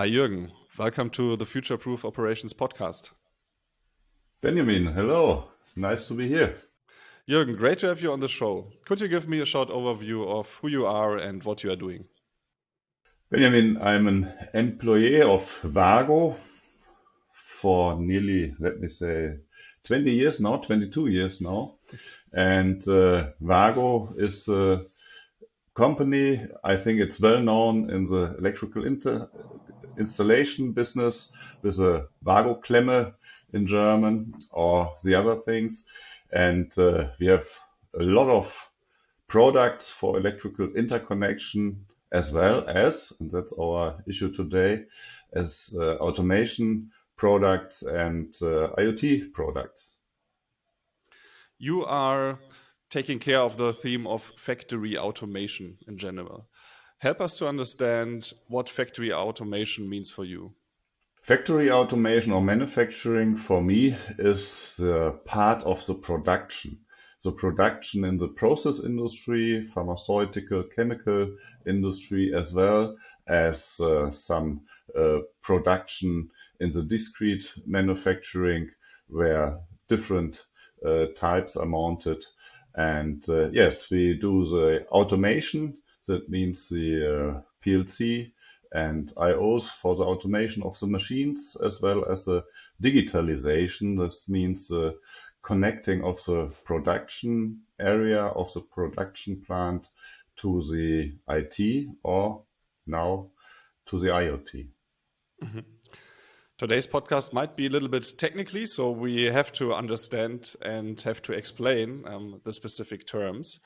Hi, Jürgen. Welcome to the Future Proof Operations podcast. Benjamin, hello. Nice to be here. Jürgen, great to have you on the show. Could you give me a short overview of who you are and what you are doing? Benjamin, I'm an employee of WAGO for nearly, let me say, 20 years now, 22 years now. And WAGO is a company, I think it's well known in the electrical installation business with a WAGO Klemme in German or the other things. And we have a lot of products for electrical interconnection as well as, and that's our issue today, as automation products and IoT products. You are taking care of the theme of factory automation in general. Help us to understand what factory automation means for you. Factory automation or manufacturing for me is the part of the production. The production in the process industry, pharmaceutical, chemical industry, as well as some production in the discrete manufacturing where different types are mounted. And yes, we do the automation. That means the PLC and IOs for the automation of the machines, as well as the digitalization. This means the connecting of the production area of the production plant to the IT or now to the IoT. Mm-hmm. Today's podcast might be a little bit technically, so we have to understand and have to explain the specific terms.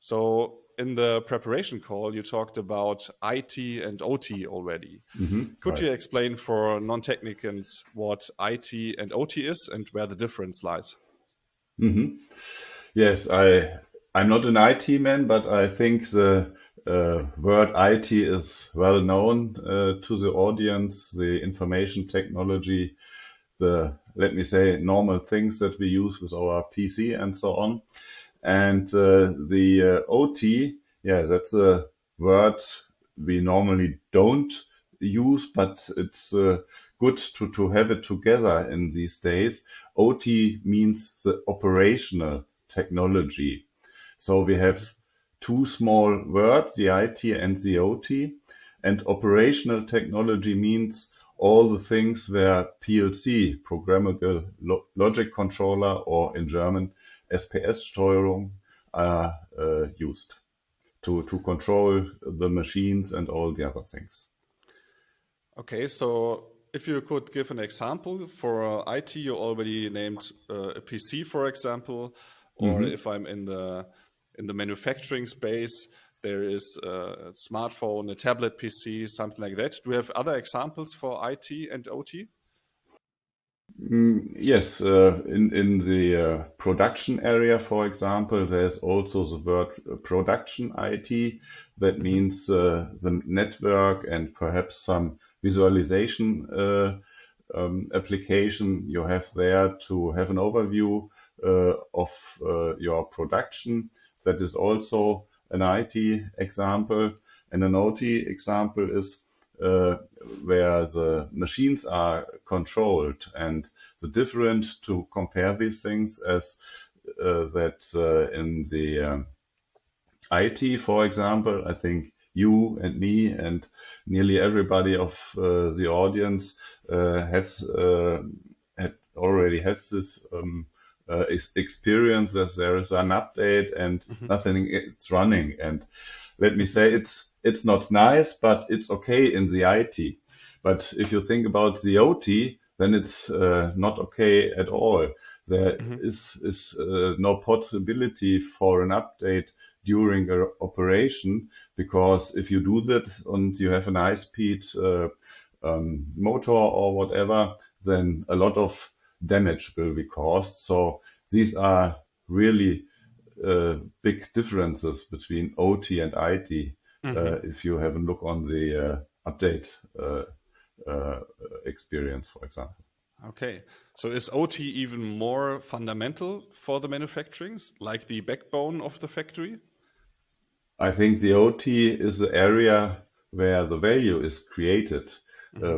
So in the preparation call, you talked about IT and OT already. Could Right. you explain for non-technicans what IT and OT is and where the difference lies? Yes, I'm not an IT man, but I think the word IT is well known to the audience. The information technology, the, let me say, normal things that we use with our PC and so on. And the OT, yeah, that's a word we normally don't use, but it's good to have it together in these days. OT means the operational technology. So we have two small words, the IT and the OT. And operational technology means all the things where PLC, programmable logic controller, or in German, SPS-Steuerung, are used to control the machines and all the other things. Okay, so if you could give an example for IT, you already named a PC, for example, or if I'm in the manufacturing space, there is a smartphone, a tablet PC, something like that. Do you have other examples for IT and OT? Yes, in the production area, for example, there's also the word production IT. That means the network and perhaps some visualization application you have there to have an overview of your production. That is also an IT example. And an OT example is where the machines are controlled, and the difference to compare these things as that in the IT, for example, I think you and me and nearly everybody of the audience already has this experience that there is an update and nothing is running. And let me say it's not nice, but it's okay in the IT. But if you think about the OT, then it's not okay at all. There is no possibility for an update during an operation, because if you do that and you have an high-speed motor or whatever, then a lot of damage will be caused. So these are really big differences between OT and IT. If you have a look on the update experience, for example. Okay, so is OT even more fundamental for the manufacturings, like the backbone of the factory? I think the OT is the area where the value is created.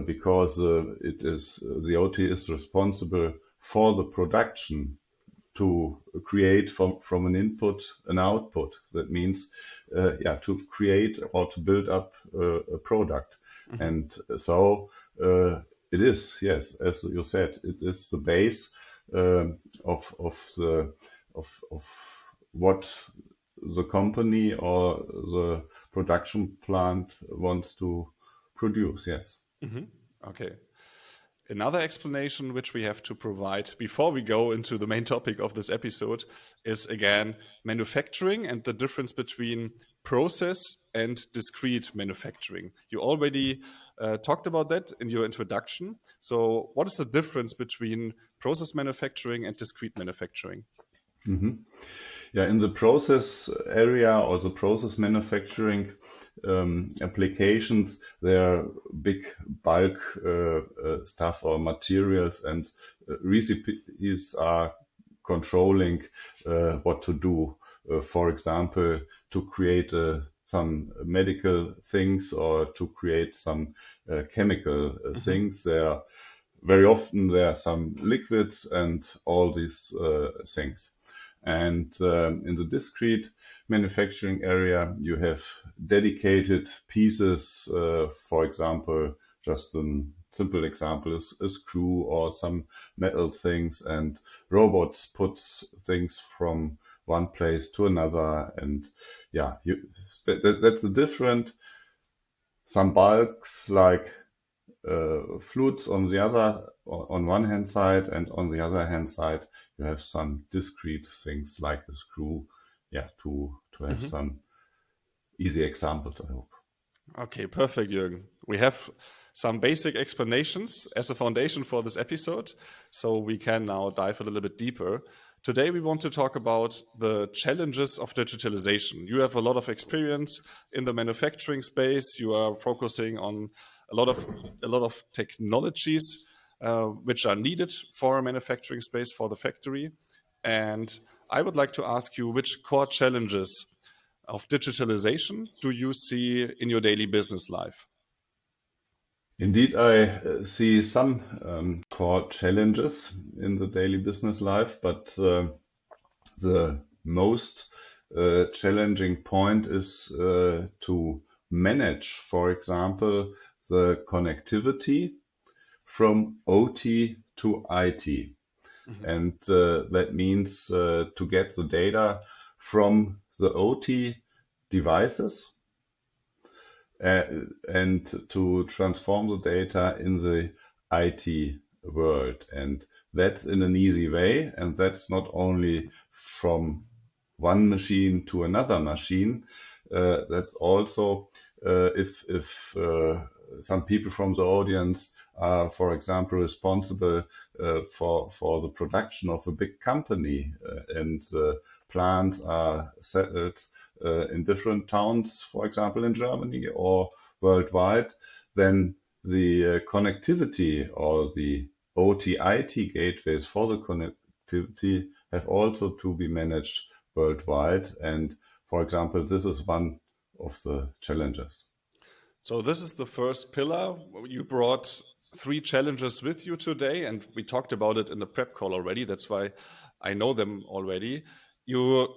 because the OT is responsible for the production to create from an input an output. That means, to create or to build up a product. And so it is, yes, as you said, it is the base of what the company or the production plant wants to produce. Yes. Okay. Another explanation which we have to provide before we go into the main topic of this episode is again manufacturing and the difference between process and discrete manufacturing. You already talked about that in your introduction. So what is the difference between process manufacturing and discrete manufacturing? Yeah, in the process area or the process manufacturing applications, there are big bulk stuff or materials, and recipes are controlling what to do. For example, to create some medical things or to create some chemical things. Very often there are some liquids and all these things. And in the discrete manufacturing area, you have dedicated pieces. For example, just a simple example is a screw or some metal things, and robots put things from one place to another. And that's a different. Some bulks like fluids on one hand side, and on the other hand side you have some discrete things like a screw. To have some easy examples, I hope. Okay, perfect, Jürgen. We have some basic explanations as a foundation for this episode, so we can now dive a little bit deeper. Today, we want to talk about the challenges of digitalization. You have a lot of experience in the manufacturing space. You are focusing on a lot of technologies which are needed for a manufacturing space for the factory. And I would like to ask you, which core challenges of digitalization do you see in your daily business life? Indeed, I see some core challenges in the daily business life, but the most challenging point is to manage, for example, the connectivity from OT to IT. And that means to get the data from the OT devices and to transform the data in the IT world. And that's in an easy way. And that's not only from one machine to another machine. That's also if some people from the audience are, for example, responsible for the production of a big company, and the plants are settled in different towns, for example, in Germany or worldwide, then the connectivity or the OT-IT gateways for the connectivity have also to be managed worldwide. And for example, this is one of the challenges. So this is the first pillar. You brought 3 challenges with you today, and we talked about it in the prep call already. That's why I know them already. You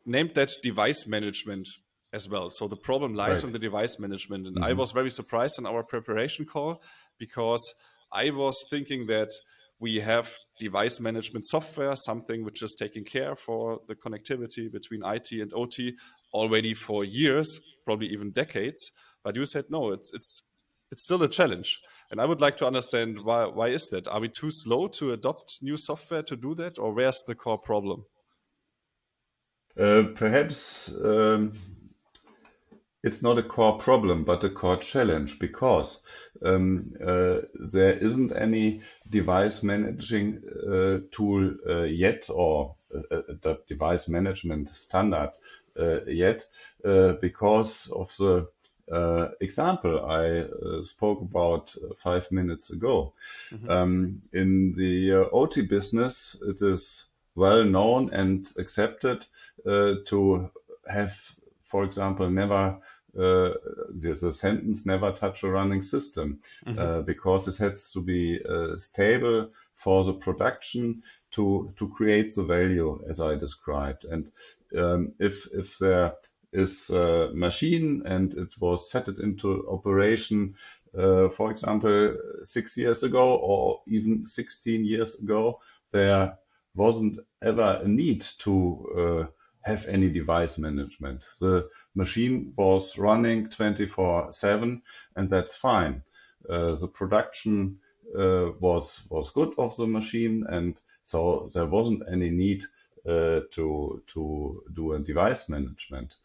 named that device management as well. So the problem lies in the device management. And I was very surprised in our preparation call because I was thinking that we have device management software, something which is taking care for the connectivity between IT and OT already for years, probably even decades. But you said no, it's still a challenge. And I would like to understand why is that? Are we too slow to adopt new software to do that, or where's the core problem? Perhaps it's not a core problem, but a core challenge, because there isn't any device managing tool yet, or the device management standard yet, because of the example I spoke about 5 minutes ago. In the OT business, it is well known and accepted to have, for example, never the sentence never touch a running system, because it has to be stable for the production to create the value as I described. And if there is a machine and it was set it into operation, for example, 6 years ago or even 16 years ago, there wasn't ever a need to have any device management. The machine was running 24/7, and that's fine. The production was good of the machine, and so there wasn't any need to do a device management.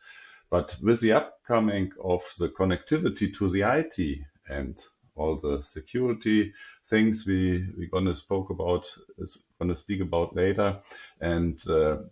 But with the upcoming of the connectivity to the IT and all the security things we're gonna speak about later, and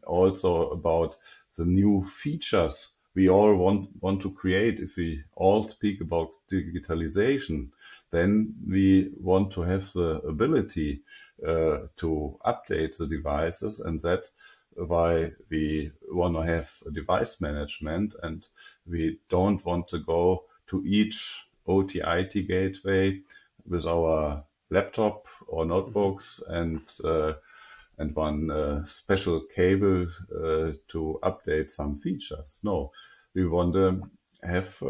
also about the new features we all want to create. If we all speak about digitalization, then we want to have the ability to update the devices, and that's why we want to have a device management, and we don't want to go to each OT/IT gateway with our laptop or notebooks and one special cable to update some features. No, we want to have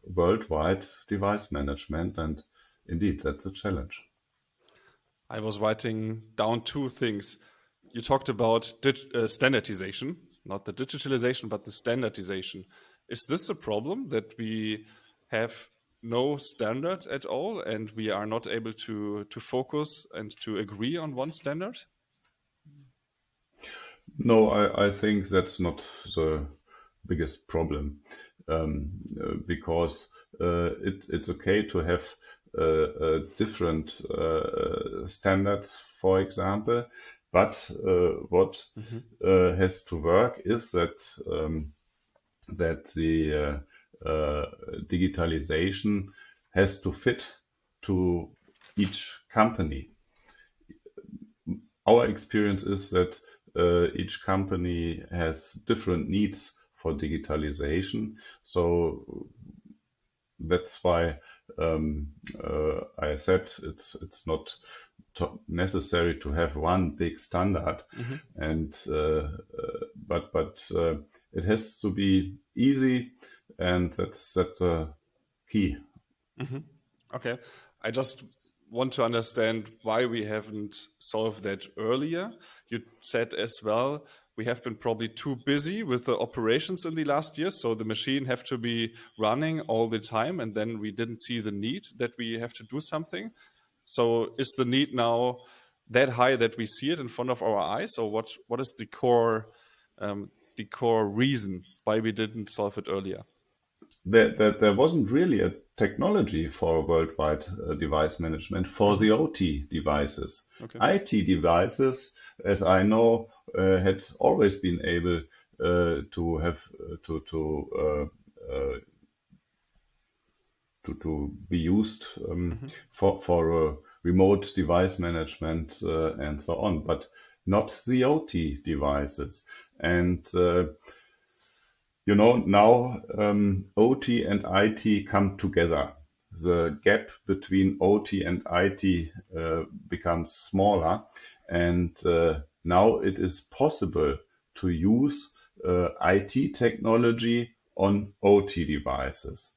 worldwide device management, and indeed, that's a challenge. I was writing down two things. You talked about standardization, not the digitalization, but the standardization. Is this a problem that we have no standard at all and we are not able to focus and to agree on one standard? No, I think that's not the biggest problem, because it's okay to have different standards, for example, but what has to work is that the digitalization has to fit to each company. Our experience is that each company has different needs for digitalization. So that's why I said it's not necessary to have one big standard, and but it has to be easy, and that's a key. Okay, I just want to understand why we haven't solved that earlier. You said as well, we have been probably too busy with the operations in the last years, so the machine have to be running all the time, and then we didn't see the need that we have to do something. So is the need now that high that we see it in front of our eyes, or what is the core reason why we didn't solve it earlier? There wasn't really a technology for worldwide device management for the OT devices. Okay. IT devices, as I know, had always been able to have to be used for remote device management and so on, but not the OT devices. And now OT and IT come together. The gap between OT and IT becomes smaller, and now it is possible to use IT technology on OT devices.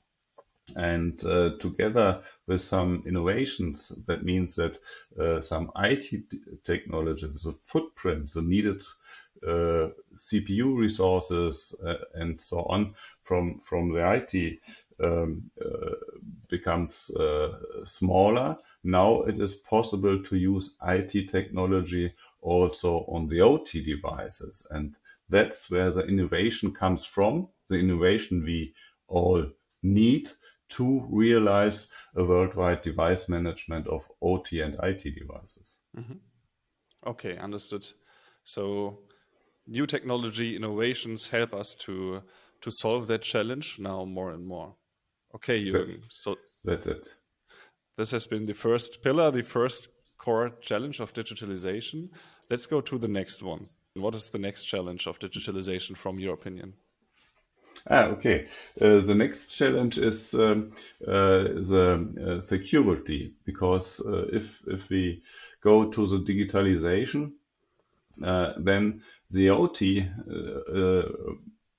And together with some innovations, that means that some IT technologies, the footprint, the needed CPU resources and so on from the IT becomes smaller. Now it is possible to use IT technology also on the OT devices, and that's where the innovation comes from, the innovation we all need to realize a worldwide device management of OT and IT devices. Okay, understood. So new technology innovations help us to solve that challenge now more and more. Okay, Jürgen. So that's it. This has been the first pillar, the first core challenge of digitalization. Let's go to the next one. What is the next challenge of digitalization from your opinion? Okay. The next challenge is the security, because if we go to the digitalization, then the OT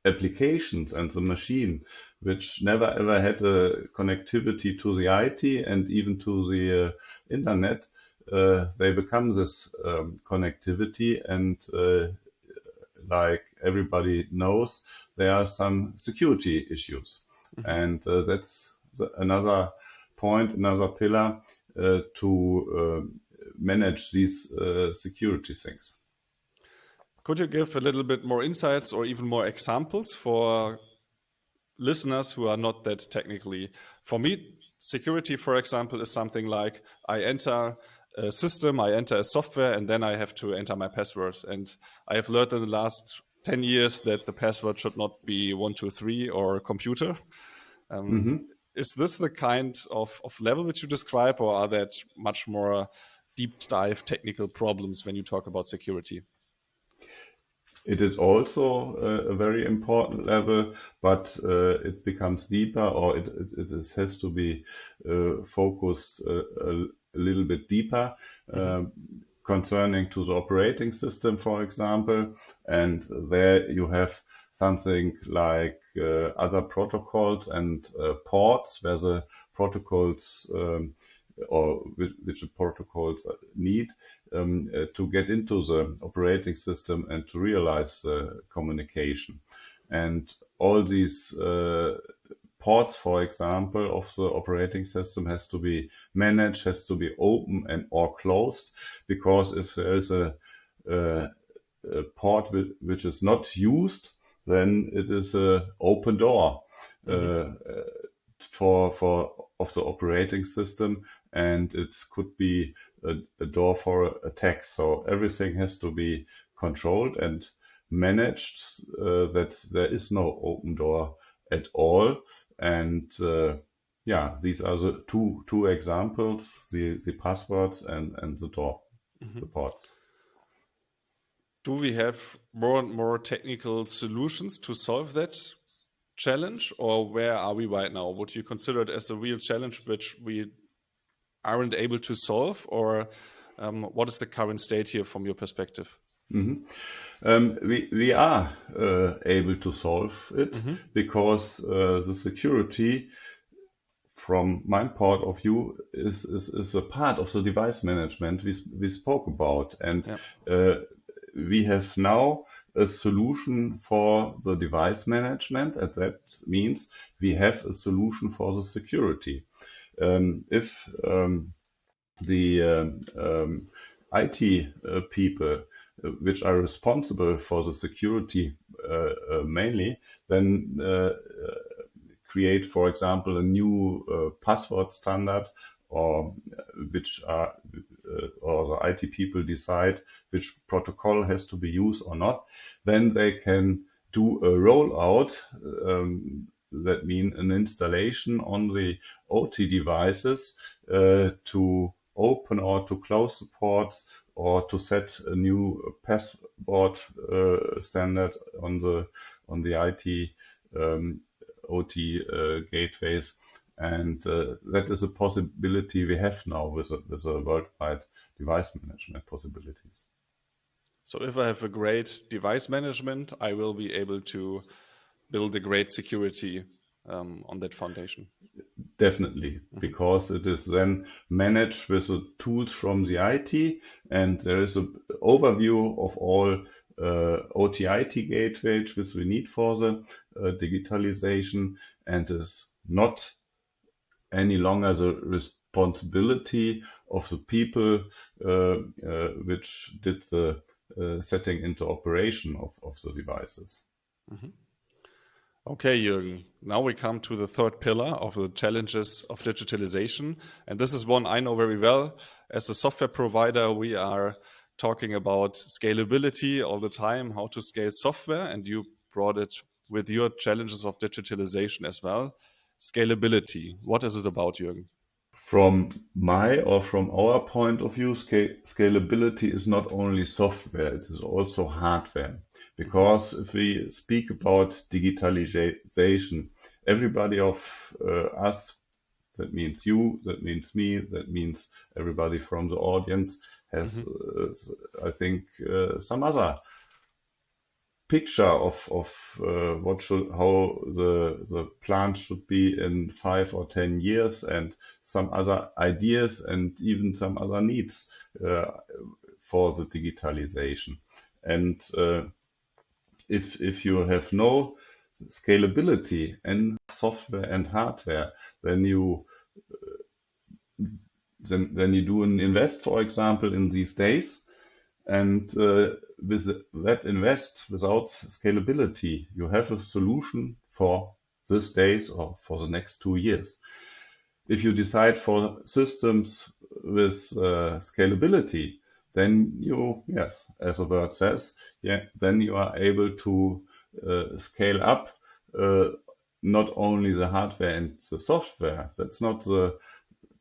applications and the machine, which never ever had a connectivity to the IT and even to the internet, they become this connectivity, and like everybody knows, there are some security issues. Mhm. And that's another point, another pillar to manage these security things. Could you give a little bit more insights or even more examples for listeners who are not that technically? For me, security, for example, is something like I enter a system, I enter a software, and then I have to enter my password. And I have learned in the last 10 years that the password should not be 123 or computer. Um, Mhm. is this the kind of level which you describe, or are that much more deep dive technical problems when you talk about security? It is also a very important level, but it becomes deeper, or it has to be focused a little bit deeper Mhm. uh, concerning to the operating system, for example. And there you have something like other protocols and ports, where the protocols or which the protocols need to get into the operating system and to realize communication. And all these ports, for example, of the operating system has to be managed, has to be open and or closed, because if there is a port which is not used, then it is a open door Mhm. for of the operating system, and it could be a door for attack. So everything has to be controlled and managed, that there is no open door at all. And yeah, these are the two examples: the passwords and the door, the Mhm. ports. Do we have more and more technical solutions to solve that challenge, or where are we right now? Would you consider it as a real challenge which we aren't able to solve, or what is the current state here from your perspective? Mhm. We are able to solve it, Hmm. because the security, from my part of view, is a part of the device management we spoke about. And Yeah. uh, we have now a solution for the device management, and that means we have a solution for the security. If the IT people, which are responsible for the security mainly, then create, for example, a new password standard, or which are or the IT people decide which protocol has to be used or not, then they can do a rollout. That means an installation on the OT devices to open or to close the ports, or to set a new password standard on the IT OT gateways. And that is a possibility we have now with a worldwide device management possibilities. So if I have a great device management, I will be able to build a great security on that foundation. Definitely, Hmm. because it is then managed with the tools from the IT, and there is an overview of all OT/IT gateways which we need for the digitalization, and is not any longer the responsibility of the people which did the setting into operation of the devices. Hmm. Okay, Jürgen. Now we come to the third pillar of the challenges of digitalization. And this is one I know very well. As a software provider, we are talking about scalability all the time, how to scale software. And you brought it with your challenges of digitalization as well. Scalability. What is it about, Jürgen? From my or from our point of view, scalability is not only software, it is also hardware. Because if we speak about digitalization, everybody of us, that means you, that means me, that means everybody from the audience, has, Hmm. I think, some other picture of what should how the plant should be in 5 or 10 years, and some other ideas and even some other needs for the digitalization. And if you have no scalability in software and hardware, then then you do an invest, for example, in these days. And with that invest without scalability, you have a solution for these days or for the next 2 years. If you decide for systems with scalability, then yes, as the word says, yeah, then you are able to scale up uh, not only the hardware and the software. That's not the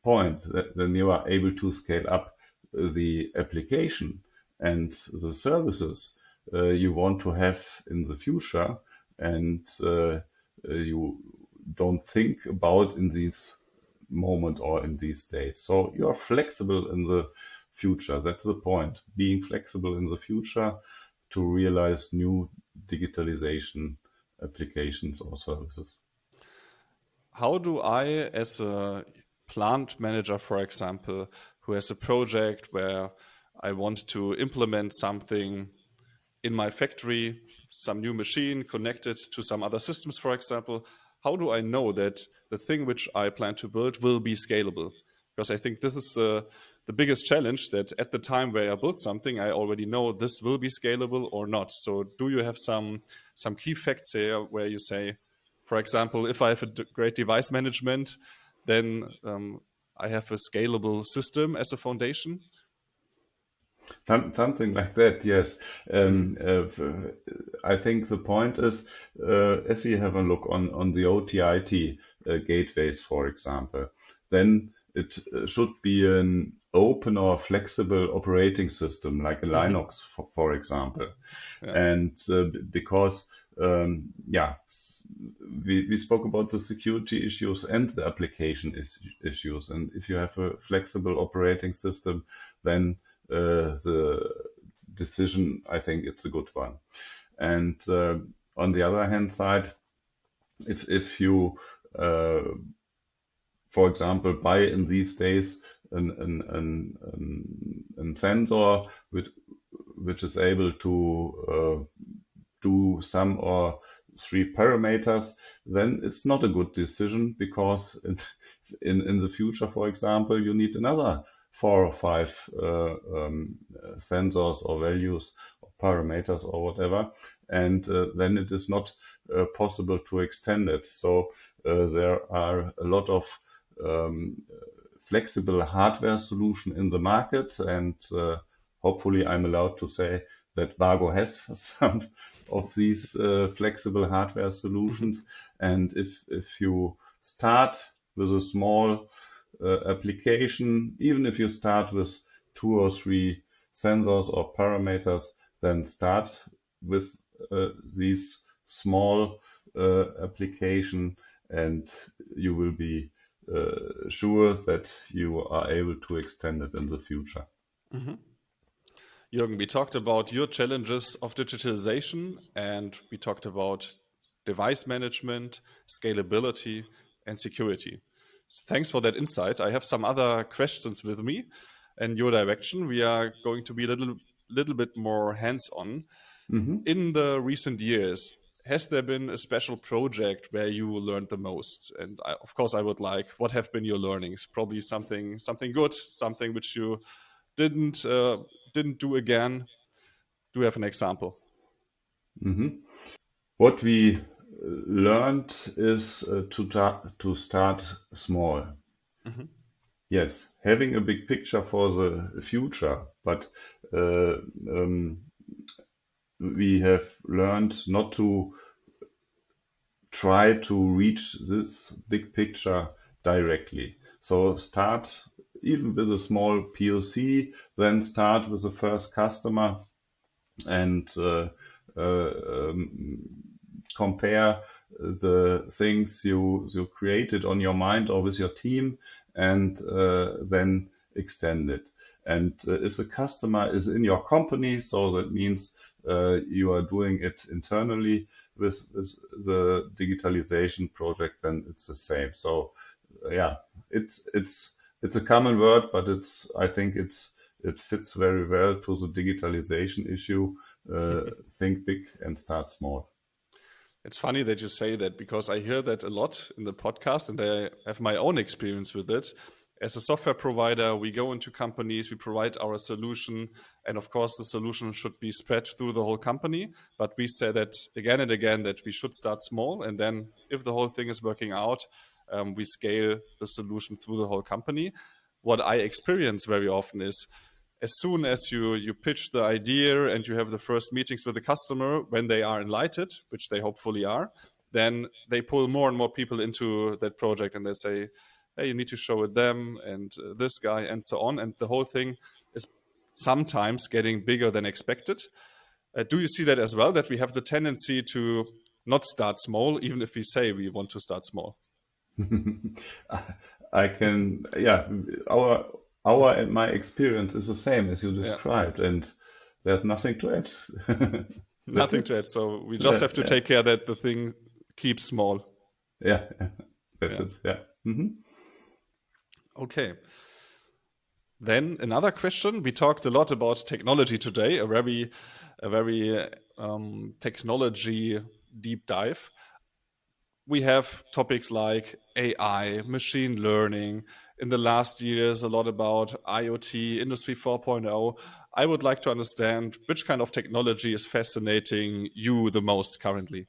point. Then you are able to scale up the application and the services you want to have in the future, and you don't think about in this moment or in these days. So you are flexible in the future. That's the point. Being flexible in the future to realize new digitalization applications or services. How do I, as a plant manager, for example, who has a project where I want to implement something in my factory, some new machine connected to some other systems, for example, how do I know that the thing which I plan to build will be scalable? Because I think this is the biggest challenge, that at the time where I build something, I already know this will be scalable or not. So do you have some key facts here where you say, for example, if I have a great device management, then I have a scalable system as a foundation? Something like that, yes. Mm. I think the point is, if we have a look on the OTIT gateways, for example, then it should be an open or flexible operating system, like a Hmm. Linux, for example. Yeah. And because, yeah, we spoke about the security issues and the application issues. And if you have a flexible operating system, then the decision, I think it's a good one. And on the other hand side, if you, uh, for example, buy in these days an sensor which is able to do some or three parameters, then it's not a good decision, because in the future, for example, you need another 4 or 5 sensors or values or parameters or whatever, and then it is not possible to extend it. So there are a lot of um, flexible hardware solution in the market, and hopefully I'm allowed to say that WAGO has some of these flexible hardware Hmm. solutions. And if you start with a small application, even if you start with 2 or 3 sensors or parameters, then start with these small application, and you will be sure that you are able to extend it in the future. Hmm. Jürgen, we talked about your challenges of digitalization, and we talked about device management, scalability, and security. Thanks for that insight. I have some other questions with me in your direction. We are going to be a little bit more hands-on. Mhm. In the recent years, has there been a special project where you learned the most? And of course, I would like, what have been your learnings? Probably something good, something which you didn't uh, didn't do again. Do you have an example? Mhm. What we learned is to start small. Hmm. Yes, having a big picture for the future, but uh, um, we have learned not to try to reach this big picture directly. So start even with a small POC, then start with the first customer and compare the things you created on your mind or with your team, and then extend it. And if the customer is in your company, so that means you are doing it internally with the digitalization project, then it's the same. So yeah, it's a common word, but I think it fits very well to the digitalization issue. Think big and start small. It's funny that you say that, because I hear that a lot in the podcast, and I have my own experience with it. As a software provider, we go into companies, we provide our solution, and of course, the solution should be spread through the whole company. But we say that again and again, that we should start small, and then if the whole thing is working out, we scale the solution through the whole company. What I experience very often is, as soon as you pitch the idea and you have the first meetings with the customer, when they are enlightened, which they hopefully are, then they pull more and more people into that project, and they say, hey, you need to show it them and this guy and so on. And the whole thing is sometimes getting bigger than expected. Do you see that as well, that we have the tendency to not start small, even if we say we want to start small? I can, yeah, our and my experience is the same as you Yeah, described, and there's nothing to add. That's nothing it. to add. So we just Yeah, have to yeah, take care that the thing keeps small. yeah, that's Yeah. it. Yeah. Hmm. Okay. Then another question. We talked a lot about technology today, a very technology deep dive. We have topics like AI, machine learning. In the last years, a lot about IoT, Industry 4.0. I would like to understand which kind of technology is fascinating you the most currently.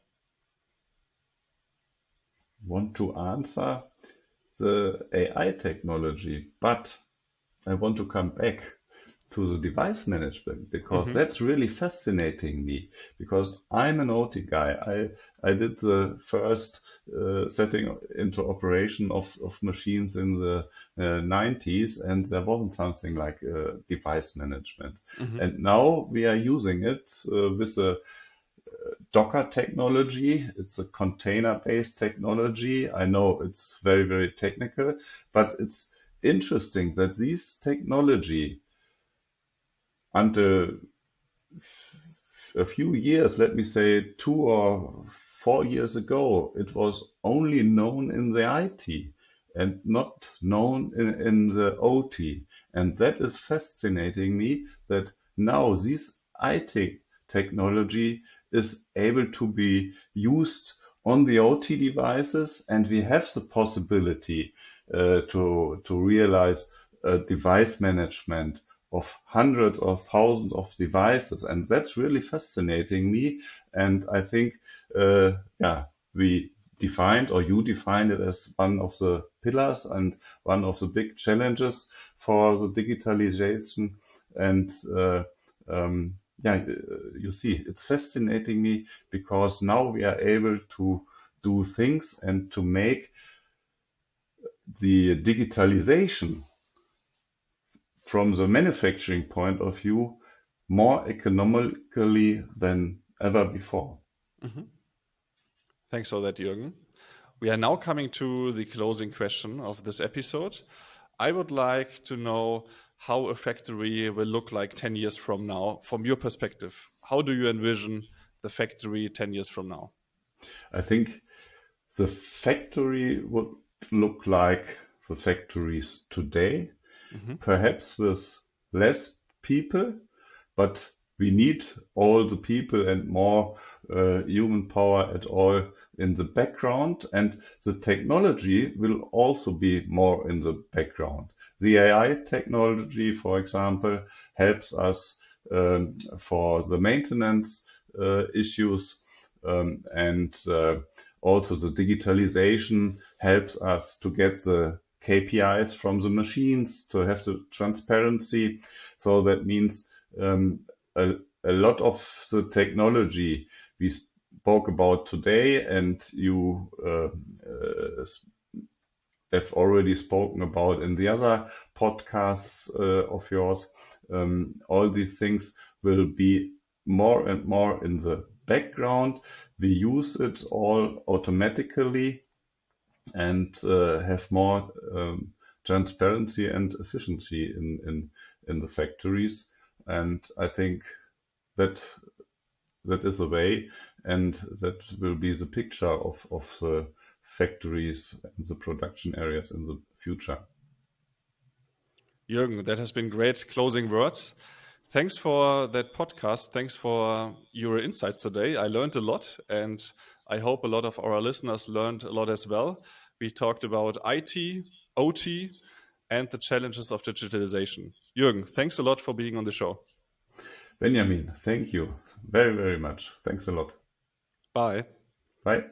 Want to answer the AI technology, but I want to come back to the device management because Hmm. that's really fascinating me because I'm an OT guy. I did the first setting into operation of machines in the 90s, and there wasn't something like device management. Hmm. And now we are using it with a Docker technology. It's a container-based technology. I know it's very, very technical, but it's interesting that this technology, until a few years, let me say 2 or 4 years ago, it was only known in the IT and not known in the OT. And that is fascinating me that now this IT technology is able to be used on the OT devices, and we have the possibility to realize device management of hundreds or thousands of devices, and that's really fascinating me. And I think, yeah, we defined or you defined it as one of the pillars and one of the big challenges for the digitalization. And yeah, you see, it's fascinating me because now we are able to do things and to make the digitalization from the manufacturing point of view more economically than ever before. Hmm. Thanks for that, Jürgen. We are now coming to the closing question of this episode. I would like to know how a factory will look like 10 years from now, from your perspective. How do you envision the factory 10 years from now? I think the factory would look like the factories today, Hmm. perhaps with less people, but we need all the people and more human power at all in the background, and the technology will also be more in the background. The AI technology, for example, helps us for the maintenance issues, and also the digitalization helps us to get the KPIs from the machines, to have the transparency. So that means um, a, a lot of the technology we spoke about today, and you have already spoken about in the other podcasts of yours. All these things will be more and more in the background. We use it all automatically and have more transparency and efficiency in the factories. And I think that is the way, and that will be the picture of the factories and the production areas in the future. Jürgen, that has been great closing words. Thanks for that podcast. Thanks for your insights today. I learned a lot, and I hope a lot of our listeners learned a lot as well. We talked about IT, OT, and the challenges of digitalization. Jürgen, thanks a lot for being on the show. Benjamin, thank you very, very much. Thanks a lot. Bye. Bye.